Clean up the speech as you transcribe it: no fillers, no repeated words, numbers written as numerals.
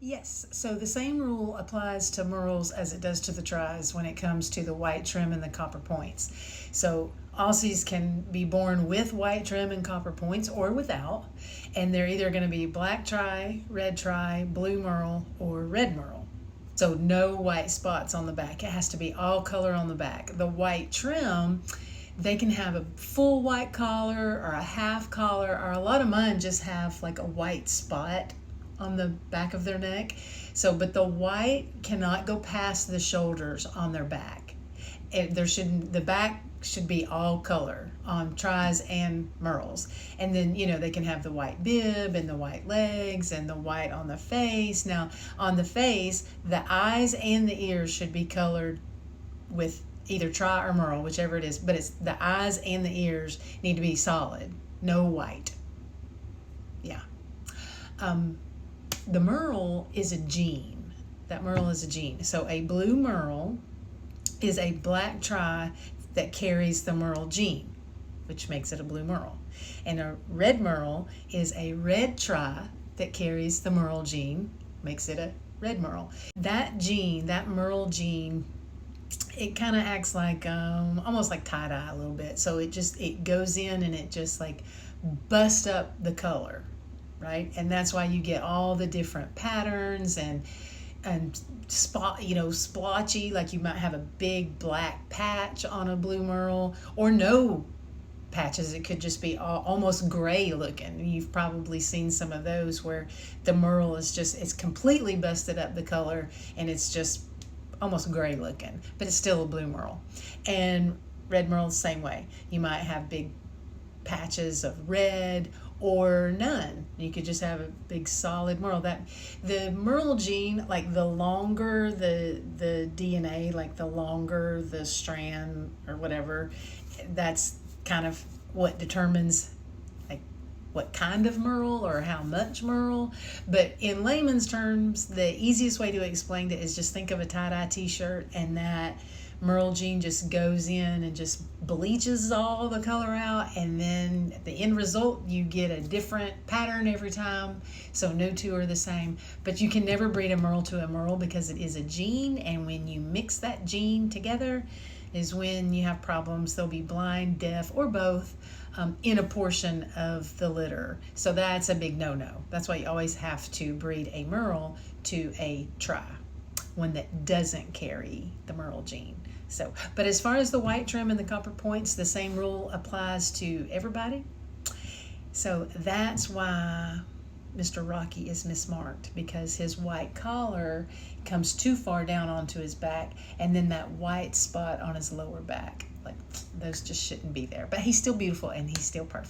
Yes, so the same rule applies to merles as it does to the tries when it comes to the white trim and the copper points. So Aussies can be born with white trim and copper points or without, and they're either going to be black try, blue merle, or red merle. So no white spots on the back. It has to be all color on the back. The white trim, they can have a full white collar or a half collar, or a lot of mine just have like a white spot on the back of their neck. So, but the white cannot go past the shoulders on their back. The back should be all color on tries and merles. And then, they can have the white bib and the white legs and the white on the face. Now, on the face, the eyes and the ears should be colored with either try or merle, whichever it is. But it's the eyes and the ears need to be solid, no white. Yeah. The merle is a gene. That merle is a gene. So a blue merle is a black try that carries the merle gene, which makes it a blue merle. And a red merle is a red try that carries the merle gene, makes it a red merle. That gene, that merle gene, it kind of acts like almost like tie-dye a little bit. So it goes in and it just like busts up the color, right? And that's why you get all the different patterns and splotchy, like you might have a big black patch on a blue merle, or no patches. It could just be almost gray looking. You've probably seen some of those where the merle it's completely busted up the color and it's just almost gray looking, but it's still a blue merle. And red merle the same way. You might have big patches of red or none. You could just have a big solid merle. That the merle gene, like the longer the DNA, like the longer the strand or whatever, that's kind of what determines like what kind of merle or how much merle. But in layman's terms, the easiest way to explain it is just think of a tie-dye t-shirt, and that merle gene just goes in and just bleaches all the color out, and then at the end result you get a different pattern every time. So no two are the same. But you can never breed a merle to a merle because it is a gene, and when you mix that gene together is when you have problems. They'll be blind, deaf, or both in a portion of the litter. So that's a big no-no. That's why you always have to breed a merle to a try, one that doesn't carry the merle gene. So, but as far as the white trim and the copper points, the same rule applies to everybody. So that's why Mr. Rocky is mismarked, because his white collar comes too far down onto his back, and then that white spot on his lower back, like those just shouldn't be there. But he's still beautiful and he's still perfect.